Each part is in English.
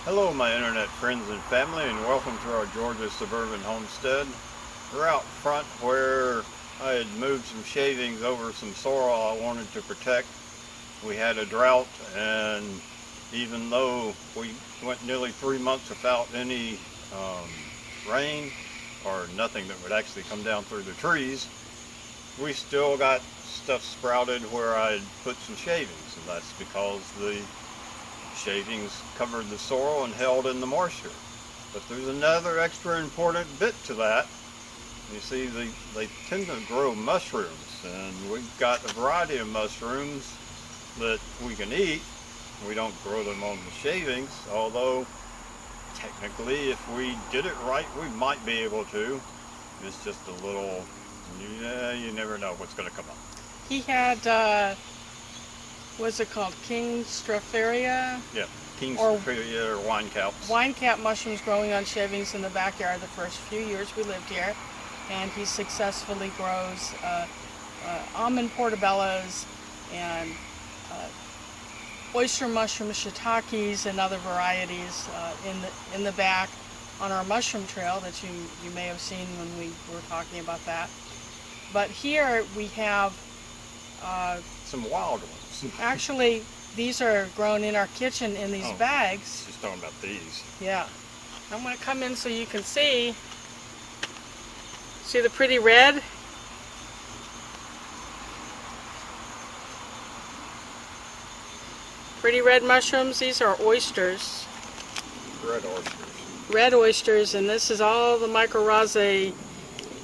Hello my internet friends and family, and welcome to our Georgia suburban homestead. We're out front where I had moved some shavings over some soil I wanted to protect. We had a drought, and even though we went nearly 3 months without any rain or nothing that would actually come down through the trees, we still got stuff sprouted where I'd put some shavings, and that's because the shavings covered the soil and held in the moisture. But there's another extra important bit to that. You see, they tend to grow mushrooms, and we've got a variety of mushrooms that we can eat. We don't grow them on the shavings, although technically if we did it right we might be able to. It's just a little, you never know what's going to come up. He had what's it called? King Stropharia? Yeah, King Stropharia or wine caps. Wine cap mushrooms growing on shavings in the backyard the first few years we lived here. And he successfully grows almond portobellos and oyster mushrooms, shiitakes, and other varieties in the back on our mushroom trail that you may have seen when we were talking about that. But here we have some wild ones. actually, these are grown in our kitchen in these bags. Just talking about these. Yeah. I'm going to come in so you can see. See the pretty red? Pretty red mushrooms. These are oysters. Red oysters. Red oysters, and this is all the mycorrhizae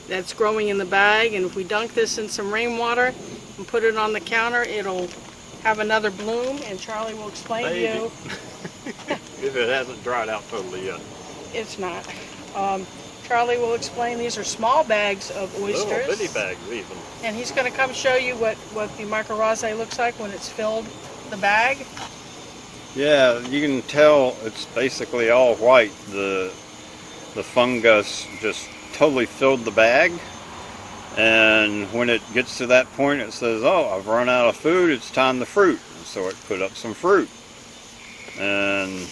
that's growing in the bag. And if we dunk this in some rainwater and put it on the counter, it'll have another bloom, and Charlie will explain to you. If it hasn't dried out totally yet. It's not. Charlie will explain. These are small bags of oysters. Little bitty bags even. And he's going to come show you what the mycorrhizae looks like when it's filled the bag. Yeah, you can tell it's basically all white. The fungus just totally filled the bag. And when it gets to that point, it says, oh, I've run out of food, it's time to fruit. And so it put up some fruit. And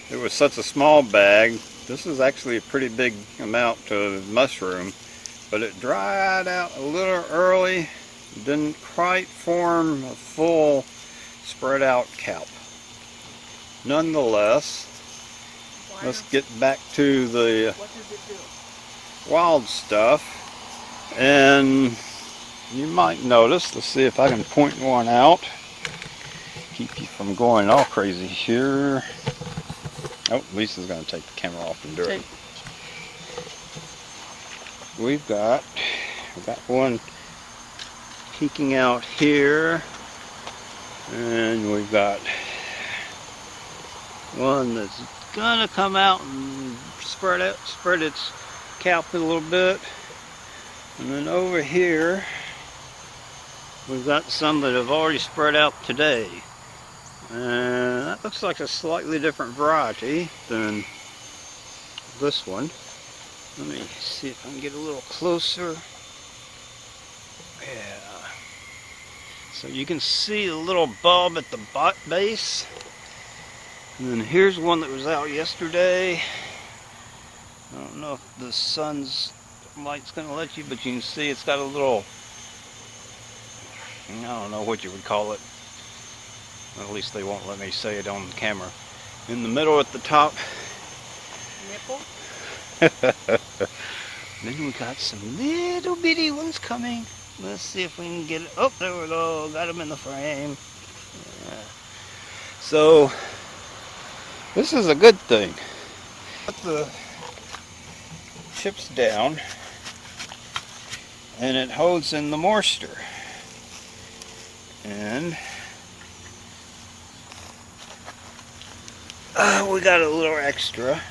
it was such a small bag. This is actually a pretty big amount of mushroom, but it dried out a little early. Didn't quite form a full spread out cap. Nonetheless, let's get back to the wild stuff. And you might notice, let's see if I can point one out, keep you from going all crazy here. Oh, Lisa's going to take the camera off and do it. We've got one peeking out here, and we've got one that's going to come out and spread its cap a little bit. And then over here, we've got some that have already spread out today. And that looks like a slightly different variety than this one. Let me see if I can get a little closer. Yeah. So you can see a little bulb at the base. And then here's one that was out yesterday. I don't know if the sun's light's going to let you, but you can see it's got a little, I don't know what you would call it. At least they won't let me say it on the camera. In the middle at the top. Nipple. Then we got some little bitty ones coming. Let's see if we can get it. Oh, there we go. Got them in the frame. Yeah. So, this is a good thing. Put the chips down, and it holds in the moisture. And we got a little extra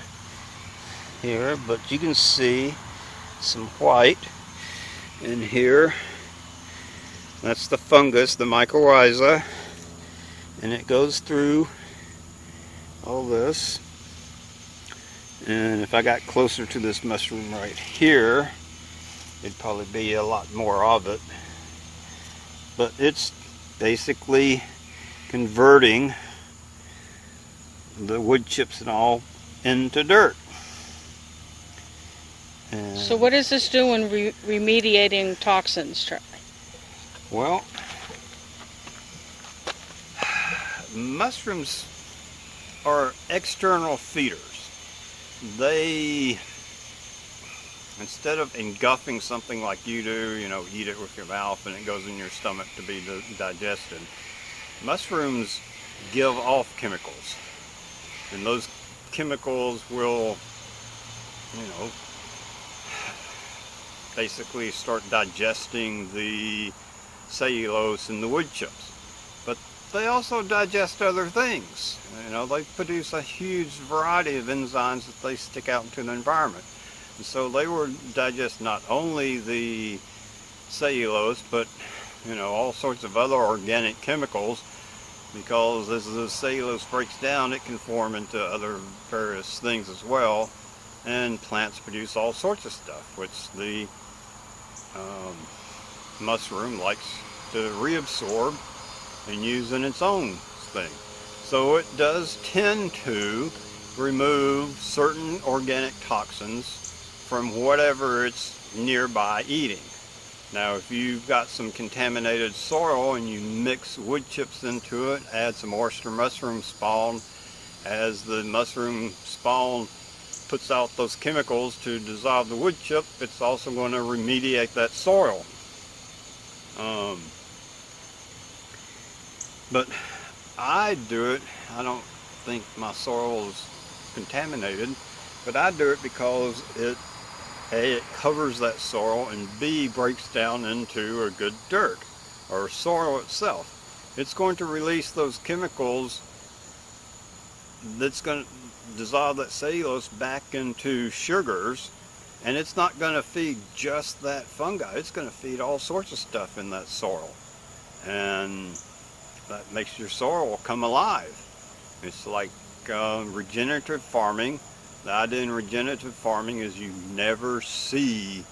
here, but you can see some white in here. That's the fungus, the mycorrhiza, and it goes through all this. And if I got closer to this mushroom right here, it'd probably be a lot more of it. But it's basically converting the wood chips and all into dirt. And So what does this do in remediating toxins, Charlie? well, mushrooms are external feeders. They, instead of engulfing something like you do, eat it with your mouth and it goes in your stomach to be digested, mushrooms give off chemicals. And those chemicals will, basically start digesting the cellulose in the wood chips. But they also digest other things. They produce a huge variety of enzymes that they stick out into the environment. And so they will digest not only the cellulose, but all sorts of other organic chemicals, because as the cellulose breaks down, it can form into other various things as well. And plants produce all sorts of stuff, which the mushroom likes to reabsorb and use in its own thing. So it does tend to remove certain organic toxins from whatever it's nearby eating. Now, if you've got some contaminated soil and you mix wood chips into it, add some oyster mushroom spawn, as the mushroom spawn puts out those chemicals to dissolve the wood chip, it's also going to remediate that soil. But I do it, I don't think my soil is contaminated, but I do it because A, it covers that soil, and B, breaks down into a good dirt or soil itself. It's going to release those chemicals that's going to dissolve that cellulose back into sugars, and it's not going to feed just that fungi. It's going to feed all sorts of stuff in that soil, and that makes your soil come alive. It's like regenerative farming. The idea in regenerative farming is you never see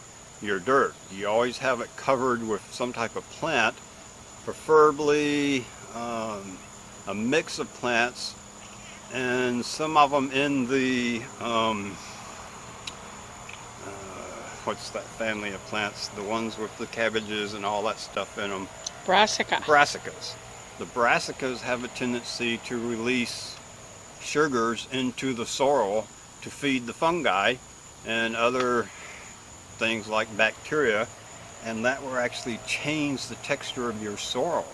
your dirt. You always have it covered with some type of plant, preferably a mix of plants, and some of them in the what's that family of plants, the ones with the cabbages and all that stuff in them? Brassicas. The brassicas have a tendency to release sugars into the soil to feed the fungi and other things like bacteria, and that will actually change the texture of your soil.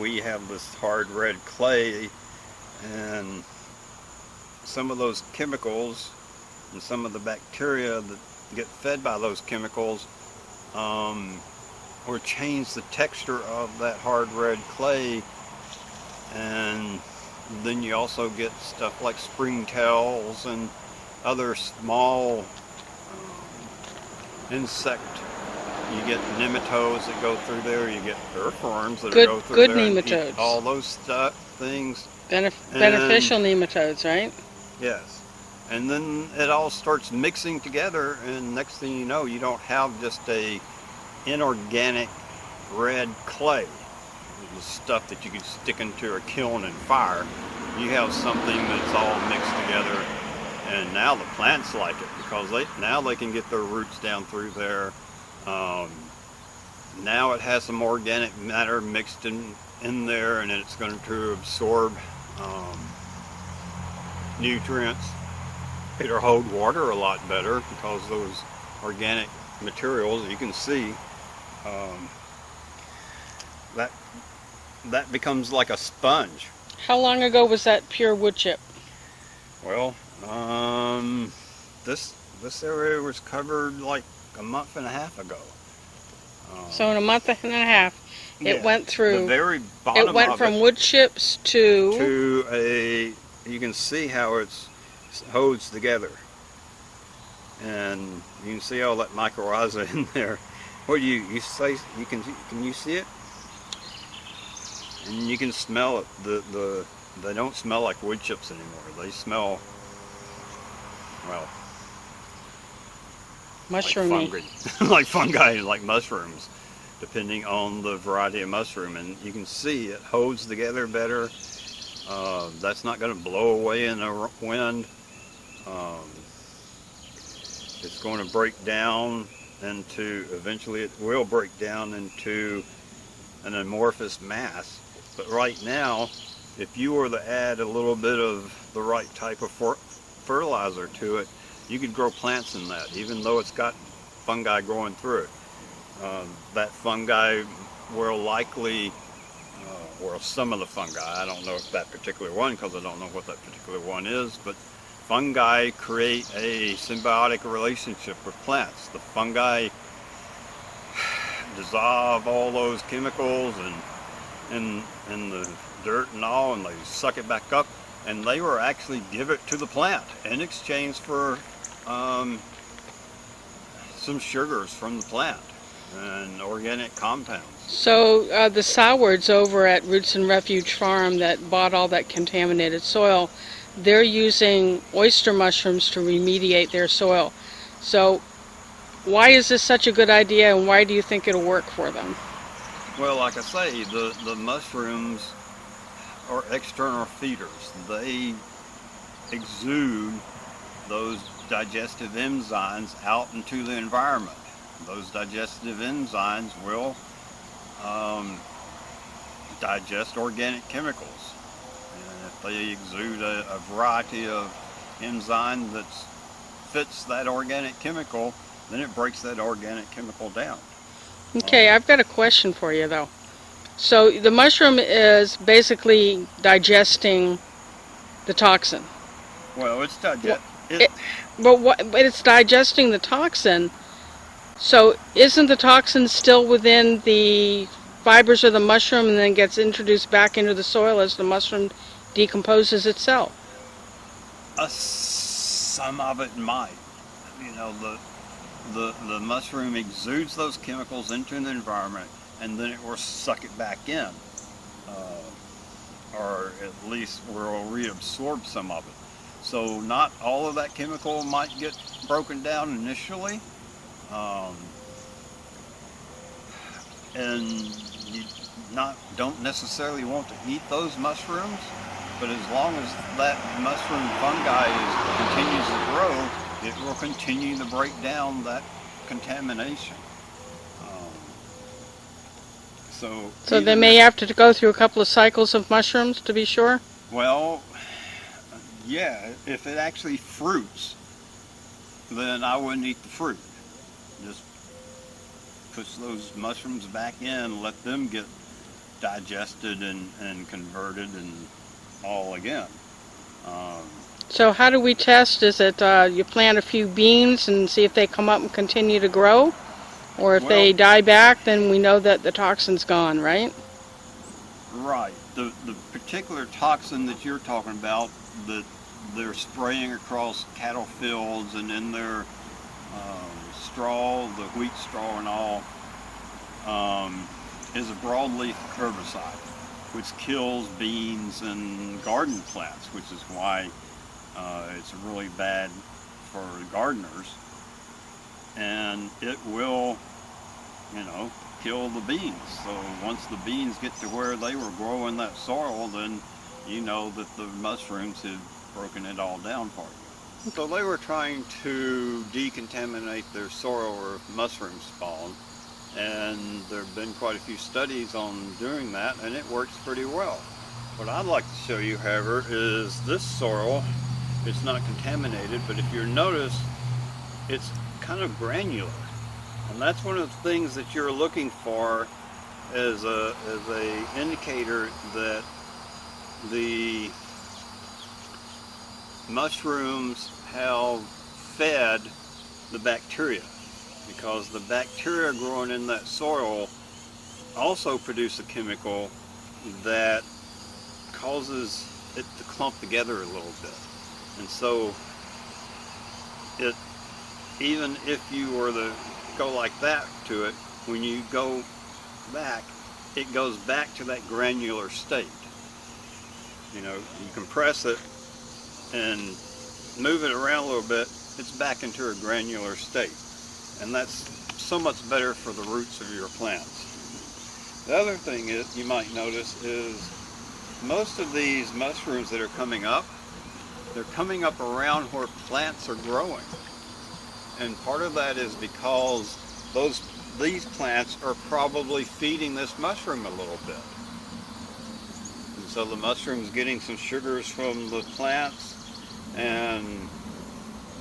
We have this hard red clay, and some of those chemicals and some of the bacteria that get fed by those chemicals or change the texture of that hard red clay. And then you also get stuff like springtails and other small insect. You get nematodes that go through there. You get earthworms that go through there. Good nematodes. All those things. Beneficial nematodes, right? Yes. And then it all starts mixing together, and next thing you know, you don't have just a inorganic red clay, the stuff that you could stick into a kiln and fire. You have something that's all mixed together, and now the plants like it because now they can get their roots down through there. Now it has some organic matter mixed in there, and it's going to absorb nutrients. It'll hold water a lot better because those organic materials, you can see, that becomes like a sponge. How long ago was that pure wood chip? Well, this area was covered like a month and a half ago. So in a month and a half, it went through. The very bottom. It went from wood chips to a. You can see how it's holds together, and you can see all that mycorrhiza in there. What do you say? Can you see it? And you can smell it. They don't smell like wood chips anymore. They smell, well, mushroomy. like fungi, like mushrooms. depending on the variety of mushroom. And you can see it holds together better. That's not going to blow away in the wind. Um, it's going to break down into, eventually it will break down into an amorphous mass. But right now, if you were to add a little bit of the right type of fertilizer to it, you could grow plants in that, even though it's got fungi growing through it. That fungi will likely, or some of the fungi, I don't know if that particular one, because I don't know what that particular one is, but fungi create a symbiotic relationship with plants. The fungi dissolve all those chemicals and in the dirt and all, and they suck it back up, and they will actually give it to the plant in exchange for some sugars from the plant and organic compounds. So the sowards over at Roots and Refuge Farm that bought all that contaminated soil, they're using oyster mushrooms to remediate their soil. So why is this such a good idea, and why do you think it'll work for them? Well, like I say, the mushrooms are external feeders. They exude those digestive enzymes out into the environment. Those digestive enzymes will digest organic chemicals. And if they exude a variety of enzyme that fits that organic chemical, then it breaks that organic chemical down. Okay, I've got a question for you though. So the mushroom is basically digesting the toxin. Well, it's But it's digesting the toxin. So isn't the toxin still within the fibers of the mushroom and then gets introduced back into the soil as the mushroom decomposes itself? Some of it might. You know, the mushroom exudes those chemicals into the environment, and then it will suck it back in, or at least will reabsorb some of it. So not all of that chemical might get broken down initially, and you don't necessarily want to eat those mushrooms, but as long as that mushroom fungi continues to grow, it will continue to break down that contamination. So they may have to go through a couple of cycles of mushrooms to be sure? Well, yeah, if it actually fruits, then I wouldn't eat the fruit. Just push those mushrooms back in, let them get digested and converted and all again. So how do we test? Is it you plant a few beans and see if they come up and continue to grow? Or if they die back, then we know that the toxin's gone, right? Right. The particular toxin that you're talking about that they're spraying across cattle fields and in their straw, the wheat straw and all, is a broadleaf herbicide, which kills beans and garden plants, which is why it's really bad for gardeners. And it will, kill the beans. So once the beans get to where they were growing that soil, then you know that the mushrooms have broken it all down for you. So they were trying to decontaminate their soil where mushroom spawn, and there have been quite a few studies on doing that, and it works pretty well. What I'd like to show you, however, is this soil. It's not contaminated, but if you notice, it's kind of granular, and that's one of the things that you're looking for as a indicator that the mushrooms have fed the bacteria, because the bacteria growing in that soil also produce a chemical that causes it to clump together a little bit. And so even if you were to go like that to it, when you go back, it goes back to that granular state. You compress it and move it around a little bit, it's back into a granular state. And that's so much better for the roots of your plants. The other thing is, you might notice, is most of these mushrooms that are coming up, they're coming up around where plants are growing. And part of that is because these plants are probably feeding this mushroom a little bit. And so the mushroom's getting some sugars from the plants and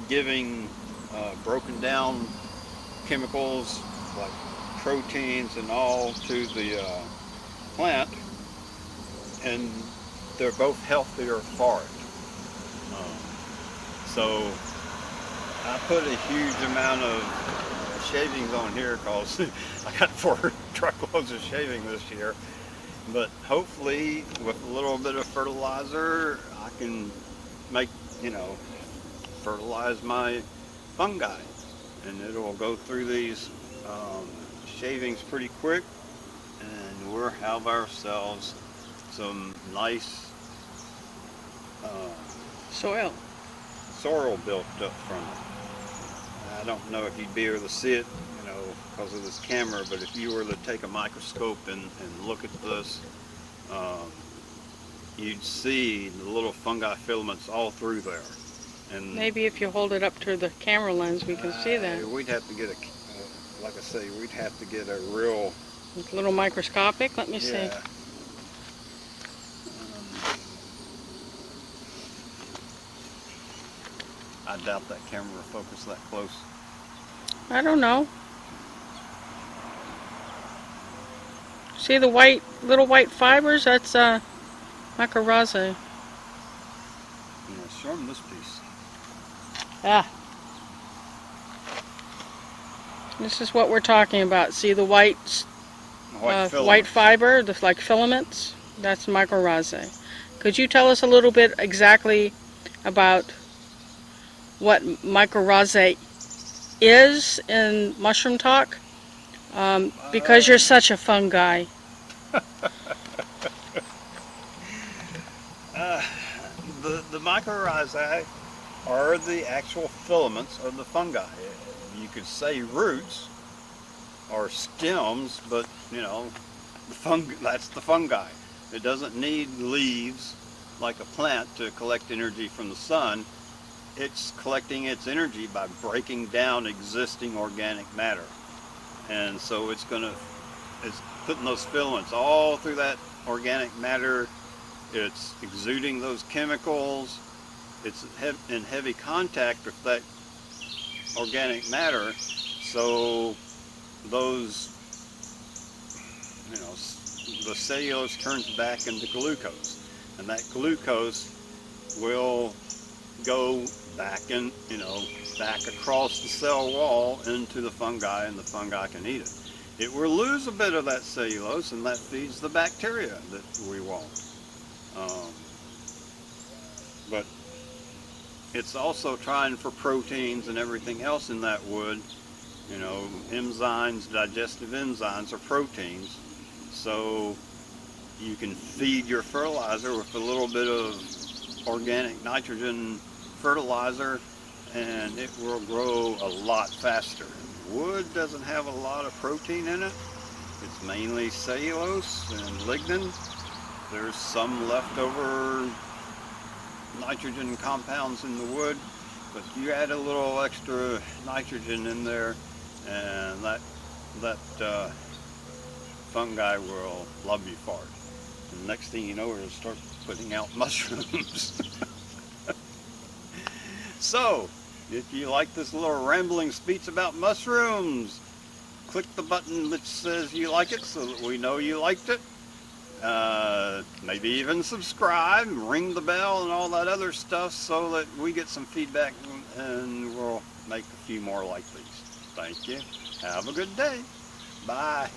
giving broken down chemicals like proteins and all to the plant, and they're both healthier for it. So I put a huge amount of shavings on here because I got 4 truckloads of shaving this year. But hopefully with a little bit of fertilizer, I can make, fertilize my fungi. And it'll go through these shavings pretty quick, and we'll have ourselves some nice soil built up from it. I don't know if you'd be able to see it, because of this camera, but if you were to take a microscope and look at this, you'd see the little fungi filaments all through there. And maybe if you hold it up to the camera lens, we can see that. We'd have to get like I say, we'd have to get a real... It's a little microscopic. Let me see. I doubt that camera will focus that close. I don't know. See the little white fibers? That's mycorrhizae. Show them this piece. This is what we're talking about. See the white fiber, like filaments? That's mycorrhizae. Could you tell us a little bit exactly about what mycorrhizae is in mushroom talk? Because you're such a fun guy. The mycorrhizae are the actual filaments of the fungi. You could say roots or stems, but that's the fungi. It doesn't need leaves like a plant to collect energy from the sun. It's collecting its energy by breaking down existing organic matter. And so it's putting those filaments all through that organic matter. It's exuding those chemicals. It's in heavy contact with that organic matter. So those, the cellulose turns back into glucose. And that glucose will go back back across the cell wall into the fungi, and the fungi can eat it. It will lose a bit of that cellulose, and that feeds the bacteria that we want. But it's also trying for proteins and everything else in that wood. Enzymes, digestive enzymes are proteins. So you can feed your fertilizer with a little bit of organic nitrogen fertilizer, and it will grow a lot faster. Wood doesn't have a lot of protein in it. It's mainly cellulose and lignin. There's some leftover nitrogen compounds in the wood, but you add a little extra nitrogen in there, and that fungi will love you for it. And the next thing you know, it'll start putting out mushrooms. So, if you like this little rambling speech about mushrooms, click the button that says you like it so that we know you liked it. Maybe even subscribe, ring the bell and all that other stuff so that we get some feedback, and we'll make a few more like these. Thank you. Have a good day. Bye.